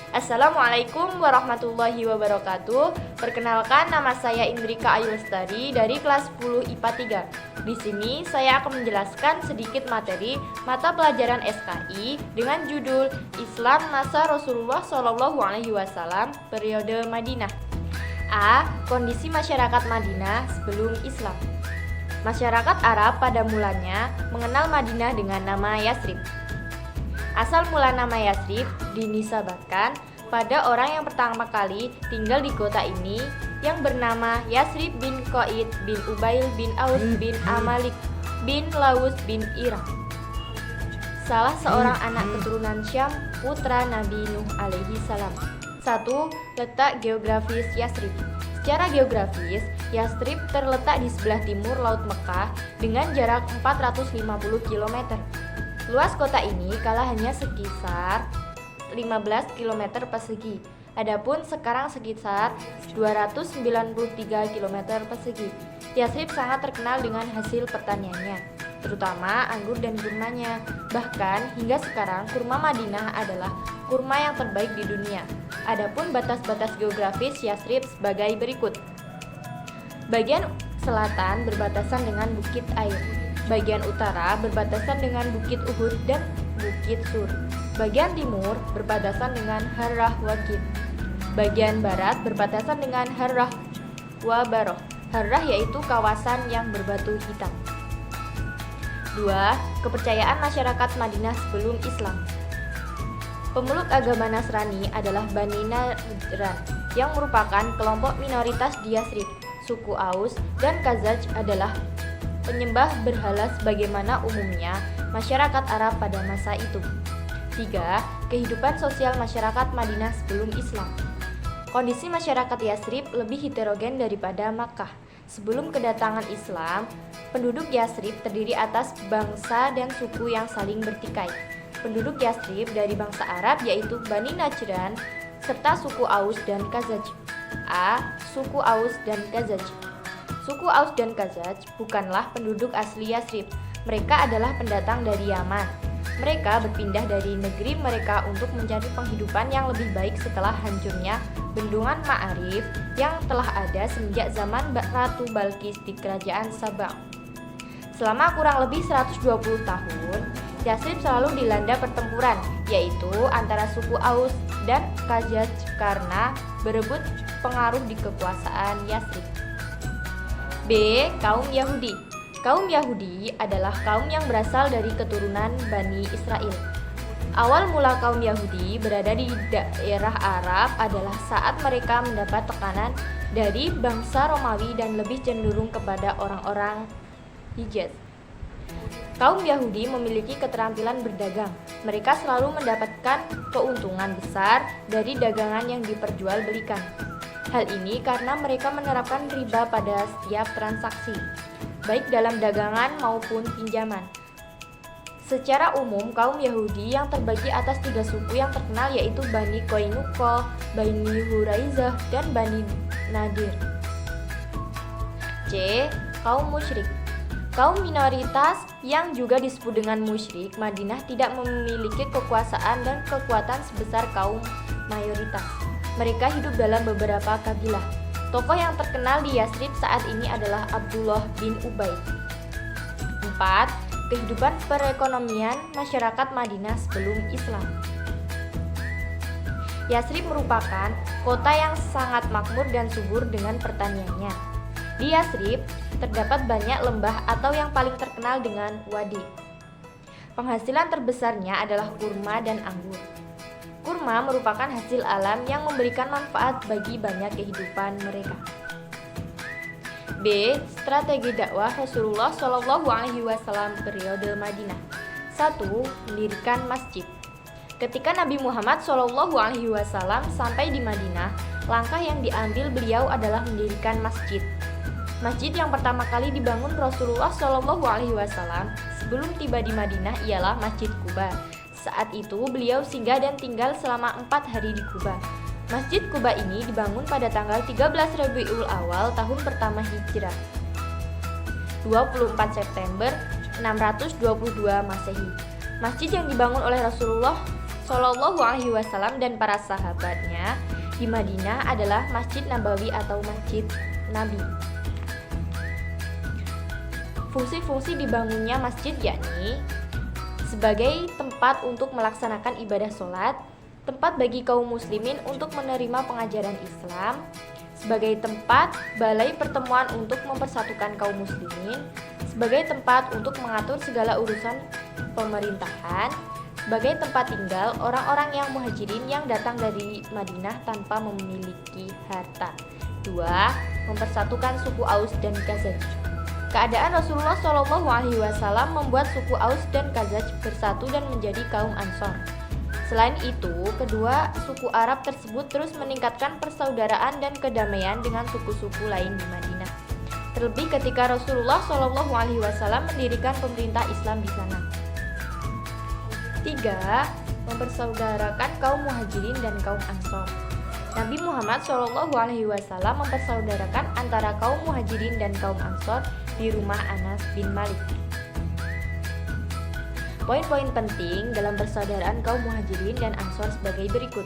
Assalamualaikum warahmatullahi wabarakatuh. Perkenalkan, nama saya Indrika Ayu Lestari dari kelas 10 IPA 3. Di sini saya akan menjelaskan sedikit materi mata pelajaran SKI dengan judul Islam Masa Rasulullah SAW periode Madinah. A. Kondisi masyarakat Madinah sebelum Islam. Masyarakat Arab pada mulanya mengenal Madinah dengan nama Yasrib. Asal mula nama Yasrib dinisbatkan pada orang yang pertama kali tinggal di kota ini yang bernama Yasrib bin Qaid bin Ubail bin Aus bin Amalik bin Laus bin Iram, salah seorang anak keturunan Syam, putra Nabi Nuh alaihi salam. 1. Letak geografis Yasrib. Secara geografis, Yasrib terletak di sebelah timur Laut Mekah dengan jarak 450 km. Luas kota ini kala hanya sekitar 15 km persegi. Adapun sekarang sekitar 293 km persegi. Yasrib sangat terkenal dengan hasil pertaniannya, terutama anggur dan kurmanya. Bahkan hingga sekarang kurma Madinah adalah kurma yang terbaik di dunia. Adapun batas-batas geografis Yasrib sebagai berikut. Bagian selatan berbatasan dengan Bukit Air. Bagian utara berbatasan dengan Bukit Uhud dan Bukit Sur. Bagian timur berbatasan dengan Harrah Waqid. Bagian barat berbatasan dengan Harrah Wabaroh. Harrah yaitu kawasan yang berbatu hitam. 2. Kepercayaan masyarakat Madinah sebelum Islam. Pemeluk agama Nasrani adalah Bani Najran yang merupakan kelompok minoritas di Yasrib. Suku Aus dan Khazraj adalah penyembah berhala sebagaimana umumnya masyarakat Arab pada masa itu. 3. Kehidupan sosial masyarakat Madinah sebelum Islam. Kondisi masyarakat Yasrib lebih heterogen daripada Makkah. Sebelum kedatangan Islam, penduduk Yasrib terdiri atas bangsa dan suku yang saling bertikai. Penduduk Yasrib dari bangsa Arab yaitu Bani Najran serta suku Aus dan Khazraj. A. Suku Aus dan Khazraj. Suku Aus dan Khazraj bukanlah penduduk asli Yasrib. Mereka adalah pendatang dari Yaman. Mereka berpindah dari negeri mereka untuk mencari penghidupan yang lebih baik setelah hancurnya bendungan Ma'arif yang telah ada semenjak zaman Ratu Balkis di kerajaan Sabang. Selama kurang lebih 120 tahun, Yasrib selalu dilanda pertempuran, yaitu antara suku Aus dan Khazraj karena berebut pengaruh di kekuasaan Yasrib. B. Kaum Yahudi. Kaum Yahudi adalah kaum yang berasal dari keturunan Bani Israel. Awal mula kaum Yahudi berada di daerah Arab adalah saat mereka mendapat tekanan dari bangsa Romawi dan lebih cenderung kepada orang-orang Hijaz. Kaum Yahudi memiliki keterampilan berdagang. Mereka selalu mendapatkan keuntungan besar dari dagangan yang diperjualbelikan. Hal ini karena mereka menerapkan riba pada setiap transaksi, baik dalam dagangan maupun pinjaman. Secara umum, kaum Yahudi yang terbagi atas 3 suku yang terkenal yaitu Bani Qainuqa, Bani Huraizah, dan Bani Nadir. C. Kaum musyrik. Kaum minoritas yang juga disebut dengan musyrik, Madinah tidak memiliki kekuasaan dan kekuatan sebesar kaum mayoritas. Mereka hidup dalam beberapa kabilah. Tokoh yang terkenal di Yasrib saat ini adalah Abdullah bin Ubay. 4. Kehidupan perekonomian masyarakat Madinah sebelum Islam. Yasrib merupakan kota yang sangat makmur dan subur dengan pertaniannya. Di Yasrib terdapat banyak lembah atau yang paling terkenal dengan wadi. Penghasilan terbesarnya adalah kurma dan anggur. Kurma merupakan hasil alam yang memberikan manfaat bagi banyak kehidupan mereka. B. Strategi dakwah Rasulullah SAW periode Madinah. 1. Mendirikan masjid. Ketika Nabi Muhammad SAW sampai di Madinah, langkah yang diambil beliau adalah mendirikan masjid. Masjid yang pertama kali dibangun Rasulullah SAW sebelum tiba di Madinah ialah Masjid Quba. Saat itu beliau singgah dan tinggal selama 4 hari di Quba. Masjid Quba ini dibangun pada tanggal 13 Rabiul Awal tahun pertama Hijrah, 24 September 622 Masehi. Masjid yang dibangun oleh Rasulullah Shallallahu Alaihi Wasallam dan para sahabatnya di Madinah adalah Masjid Nabawi atau Masjid Nabi. Fungsi-fungsi dibangunnya masjid yakni sebagai tempat untuk melaksanakan ibadah sholat, tempat bagi kaum muslimin untuk menerima pengajaran Islam, sebagai tempat balai pertemuan untuk mempersatukan kaum muslimin, sebagai tempat untuk mengatur segala urusan pemerintahan, sebagai tempat tinggal orang-orang yang muhajirin yang datang dari Madinah tanpa memiliki harta. 2. Mempersatukan suku Aus dan Khazraj. Keadaan Rasulullah Shallallahu Alaihi Wasallam membuat suku Aus dan Khazraj bersatu dan menjadi kaum Ansor. Selain itu, kedua suku Arab tersebut terus meningkatkan persaudaraan dan kedamaian dengan suku-suku lain di Madinah. Terlebih ketika Rasulullah Shallallahu Alaihi Wasallam mendirikan pemerintah Islam di sana. 3. Mempersaudarakan kaum Muhajirin dan kaum Ansor. Nabi Muhammad Shallallahu Alaihi Wasallam mempersaudarakan antara kaum Muhajirin dan kaum Ansor di rumah Anas bin Malik. Poin-poin penting dalam persaudaraan kaum Muhajirin dan Ansor sebagai berikut.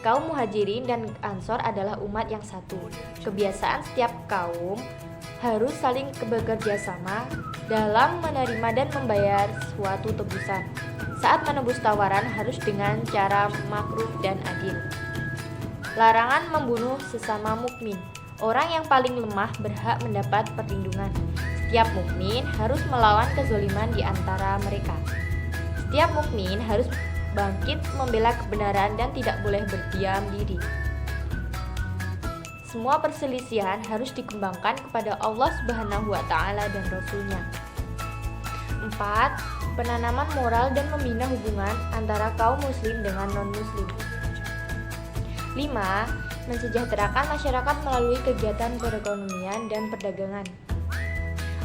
Kaum Muhajirin dan Ansor adalah umat yang satu. Kebiasaan setiap kaum harus saling bekerja sama dalam menerima dan membayar suatu tebusan. Saat menebus tawaran harus dengan cara makruf dan adil. Larangan membunuh sesama mukmin. Orang yang paling lemah berhak mendapat perlindungan. Setiap mukmin harus melawan kezaliman di antara mereka. Setiap mukmin harus bangkit membela kebenaran dan tidak boleh berdiam diri. Semua perselisihan harus dikembangkan kepada Allah Subhanahu wa taala dan Rasul-Nya. 4. Penanaman moral dan membina hubungan antara kaum muslim dengan non-muslim. 5. Mensejahterakan masyarakat melalui kegiatan perekonomian dan perdagangan.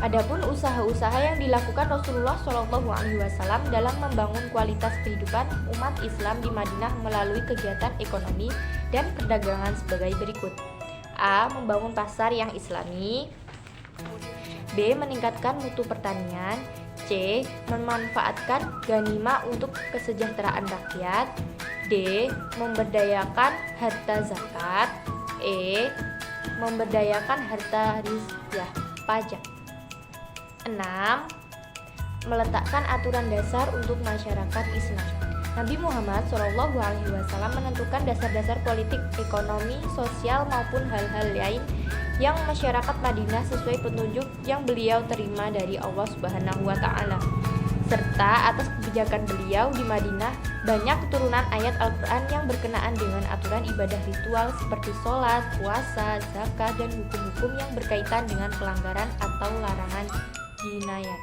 Adapun usaha-usaha yang dilakukan Rasulullah Shallallahu Alaihi Wasallam dalam membangun kualitas kehidupan umat Islam di Madinah melalui kegiatan ekonomi dan perdagangan sebagai berikut. A. Membangun pasar yang islami. B. Meningkatkan mutu pertanian. C. Memanfaatkan ghanimah untuk kesejahteraan rakyat. D. Memberdayakan harta zakat. E. Memberdayakan harta rizqiyah pajak. 6. Meletakkan aturan dasar untuk masyarakat Islam. Nabi Muhammad SAW menentukan dasar-dasar politik, ekonomi, sosial maupun hal-hal lain yang masyarakat Madinah sesuai petunjuk yang beliau terima dari Allah Subhanahu wa taala. Serta atas kebijakan beliau di Madinah banyak keturunan ayat Al-Qur'an yang berkenaan dengan aturan ibadah ritual seperti sholat, puasa, zakat, dan hukum-hukum yang berkaitan dengan pelanggaran atau larangan jinayat.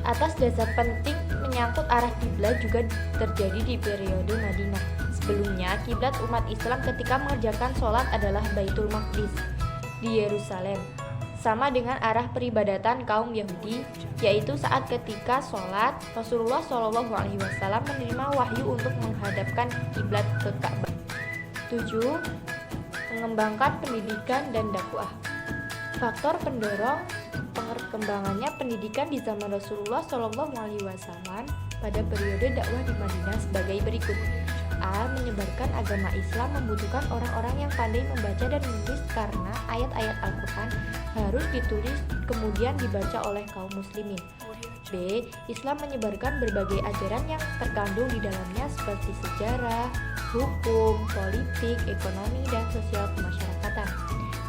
Atas dasar penting menyangkut arah kiblat juga terjadi di periode Madinah. Sebelumnya, kiblat umat Islam ketika mengerjakan sholat adalah Baitul Maqdis di Yerusalem, sama dengan arah peribadatan kaum Yahudi, yaitu saat ketika sholat Rasulullah SAW menerima wahyu untuk menghadapkan kiblat ke Ka'bah. 7. Mengembangkan pendidikan dan dakwah. Faktor pendorong perkembangannya pendidikan di zaman Rasulullah SAW pada periode dakwah di Madinah sebagai berikut. A. Menyebarkan agama Islam membutuhkan orang-orang yang pandai membaca dan menulis karena ayat-ayat Al-Quran harus ditulis kemudian dibaca oleh kaum muslimin. B. Islam menyebarkan berbagai ajaran yang terkandung di dalamnya seperti sejarah, hukum, politik, ekonomi, dan sosial kemasyarakatan.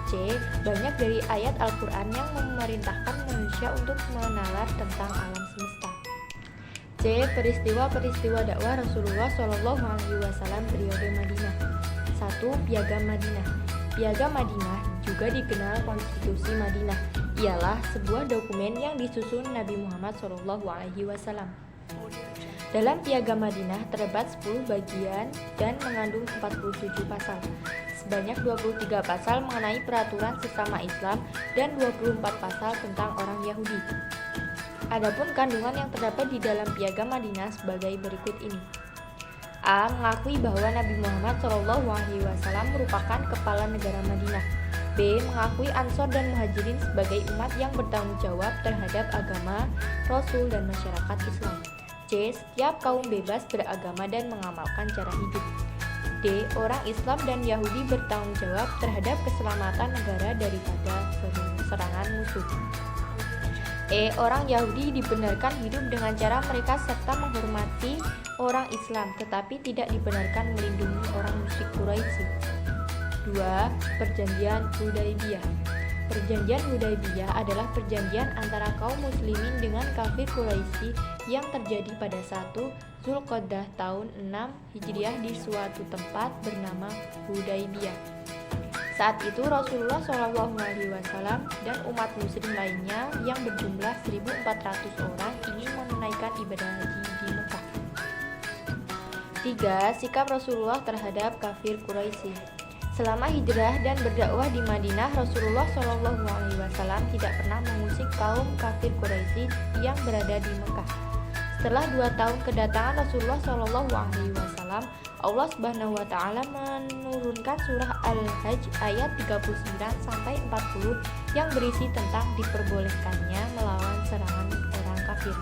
C. Banyak dari ayat Al-Quran yang memerintahkan manusia untuk menalar tentang alam semesta. C. Peristiwa-peristiwa dakwah Rasulullah SAW periode Madinah. 1. Piagam Madinah. Piagam Madinah juga dikenal Konstitusi Madinah. Ialah sebuah dokumen yang disusun Nabi Muhammad SAW. Dalam Piagam Madinah terdapat 10 bagian dan mengandung 47 pasal. Sebanyak 23 pasal mengenai peraturan sesama Islam dan 24 pasal tentang orang Yahudi. Adapun kandungan yang terdapat di dalam Piagam Madinah sebagai berikut ini. A. Mengakui bahwa Nabi Muhammad SAW merupakan kepala negara Madinah. B. Mengakui Ansor dan Muhajirin sebagai umat yang bertanggung jawab terhadap agama, Rasul, dan masyarakat Islam. C. Setiap kaum bebas beragama dan mengamalkan cara hidup. D. Orang Islam dan Yahudi bertanggung jawab terhadap keselamatan negara daripada serangan musuh. E. Orang Yahudi dibenarkan hidup dengan cara mereka serta menghormati orang Islam, tetapi tidak dibenarkan melindungi orang musyrik Quraisy. 2. Perjanjian Hudaybiyah. Perjanjian Hudaybiyah adalah perjanjian antara kaum muslimin dengan kafir Quraisy yang terjadi pada 1 Zulqa'dah tahun 6 Hijriah di suatu tempat bernama Hudaybiyah. Saat itu Rasulullah SAW dan umat muslim lainnya yang berjumlah 1.400 orang ingin menunaikan ibadah haji di Mekah. 3. Sikap Rasulullah terhadap kafir Quraisy. Selama hijrah dan berdakwah di Madinah, Rasulullah SAW tidak pernah mengusik kaum kafir Quraisy yang berada di Mekah. Setelah 2 tahun kedatangan Rasulullah SAW, Allah Subhanahu wa Ta'ala menurunkan surah Al-Hajj ayat 39-40 yang berisi tentang diperbolehkannya melawan serangan orang kafir.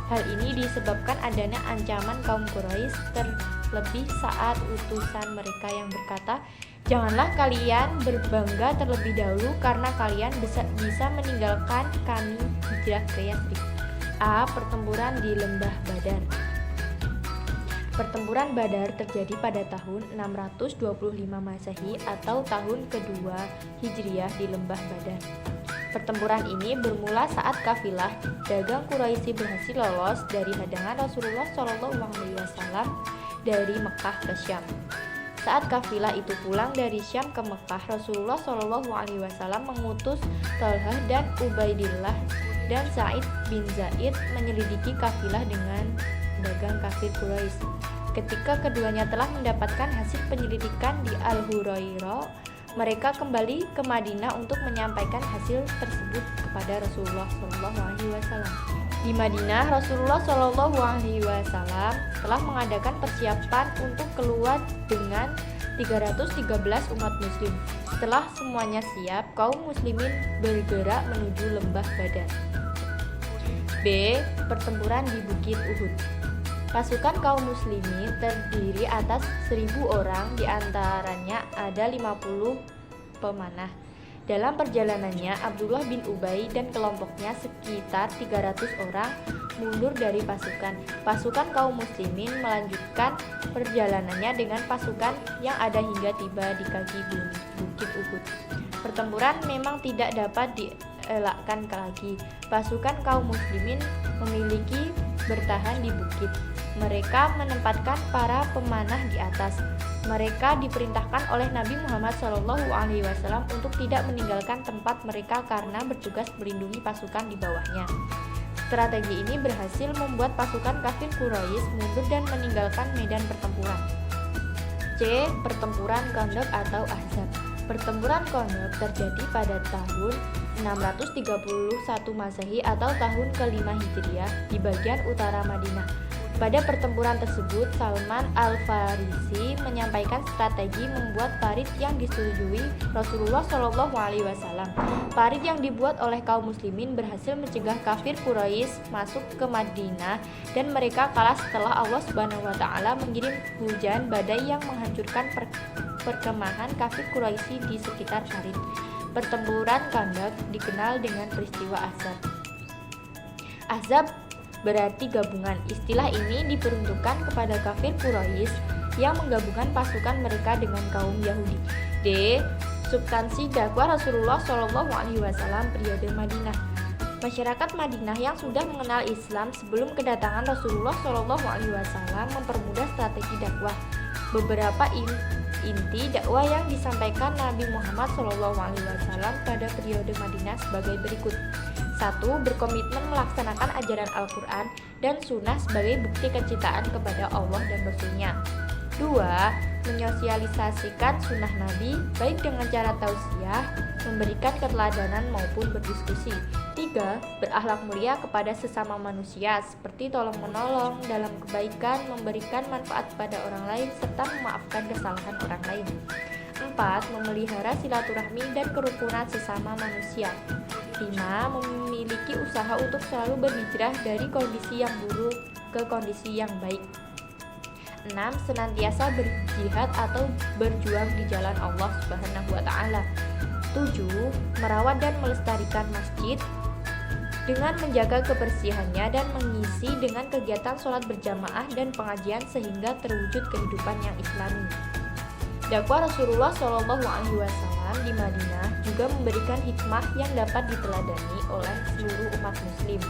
Hal ini disebabkan adanya ancaman kaum Quraisy, terlebih saat utusan mereka yang berkata, "Janganlah kalian berbangga terlebih dahulu karena kalian bisa meninggalkan kami hijrah ke Yatsrib." A. Pertempuran di Lembah Badar. Pertempuran Badar terjadi pada tahun 625 Masehi atau tahun kedua Hijriah di Lembah Badar. Pertempuran ini bermula saat kafilah dagang Quraisy berhasil lolos dari hadangan Rasulullah SAW dari Mekah ke Syam. Saat kafilah itu pulang dari Syam ke Mekah, Rasulullah SAW mengutus Thalhah dan Ubaidillah dan Sa'id bin Zaid menyelidiki kafilah dengan dagang kafir Quraisy. Ketika keduanya telah mendapatkan hasil penyelidikan di Al-Hurairah, mereka kembali ke Madinah untuk menyampaikan hasil tersebut kepada Rasulullah SAW. Di Madinah, Rasulullah SAW telah mengadakan persiapan untuk keluar dengan 313 umat muslim. Setelah semuanya siap, kaum muslimin bergerak menuju lembah Badar. B. Pertempuran di Bukit Uhud. Pasukan kaum muslimin terdiri atas 1.000 orang, diantaranya ada 50 pemanah. Dalam perjalanannya, Abdullah bin Ubay dan kelompoknya sekitar 300 orang mundur dari pasukan. Pasukan kaum muslimin melanjutkan perjalanannya dengan pasukan yang ada hingga tiba di kaki Bukit Uhud. Pertempuran memang tidak dapat dielakkan lagi. Pasukan kaum muslimin memiliki bertahan di bukit. Mereka menempatkan para pemanah di atas. Mereka diperintahkan oleh Nabi Muhammad SAW untuk tidak meninggalkan tempat mereka karena bertugas melindungi pasukan di bawahnya. Strategi ini berhasil membuat pasukan kafir Quraisy mundur dan meninggalkan medan pertempuran. C. Pertempuran Khandaq atau Ahzab. Pertempuran Khandaq terjadi pada tahun 631 Masehi atau tahun ke-5 Hijriah di bagian utara Madinah. Pada pertempuran tersebut, Salman Al-Farisi menyampaikan strategi membuat parit yang disetujui Rasulullah SAW. Parit yang dibuat oleh kaum muslimin berhasil mencegah kafir Quraisy masuk ke Madinah dan mereka kalah setelah Allah Subhanahu wa Ta'ala mengirim hujan badai yang menghancurkan perkemahan kafir Quraisy di sekitar parit. Pertempuran Khandaq dikenal dengan peristiwa Ahzab. Ahzab berarti gabungan. Istilah ini diperuntukkan kepada kafir Quraisy yang menggabungkan pasukan mereka dengan kaum Yahudi. D. Substansi dakwah Rasulullah SAW periode Madinah. Masyarakat Madinah yang sudah mengenal Islam sebelum kedatangan Rasulullah SAW mempermudah strategi dakwah. Beberapa inti dakwah yang disampaikan Nabi Muhammad SAW pada periode Madinah sebagai berikut. 1. Berkomitmen melaksanakan ajaran Al-Quran dan Sunnah sebagai bukti kecintaan kepada Allah dan Rasul-Nya. 2. Menyosialisasikan sunnah Nabi baik dengan cara tausiah, memberikan keteladanan maupun berdiskusi. 3. Berakhlak mulia kepada sesama manusia seperti tolong-menolong dalam kebaikan, memberikan manfaat pada orang lain, serta memaafkan kesalahan orang lain. 4. Memelihara silaturahmi dan kerukunan sesama manusia. 5. Memiliki usaha untuk selalu berhijrah dari kondisi yang buruk ke kondisi yang baik. 6. Senantiasa berjihad atau berjuang di jalan Allah Subhanahu wa taala. 7. Merawat dan melestarikan masjid dengan menjaga kebersihannya dan mengisi dengan kegiatan sholat berjamaah dan pengajian sehingga terwujud kehidupan yang islami. Dakwah Rasulullah Shallallahu Alaihi Wasallam di Madinah juga memberikan hikmah yang dapat diteladani oleh seluruh umat muslim.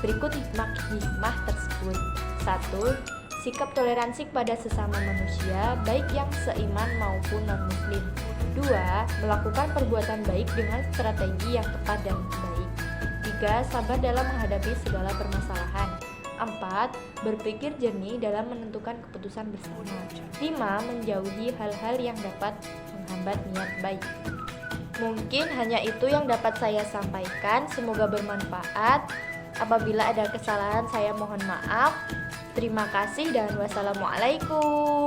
Berikut hikmah tersebut. 1. Sikap toleransi kepada sesama manusia, baik yang seiman maupun non-muslim. 2. Melakukan perbuatan baik dengan strategi yang tepat dan baik. 3. Sabar dalam menghadapi segala permasalahan. 4. Berpikir jernih dalam menentukan keputusan bersama. 5. Menjauhi hal-hal yang dapat menghambat niat baik. Mungkin hanya itu yang dapat saya sampaikan. Semoga bermanfaat. Apabila ada kesalahan saya mohon maaf. Terima kasih dan wassalamualaikum.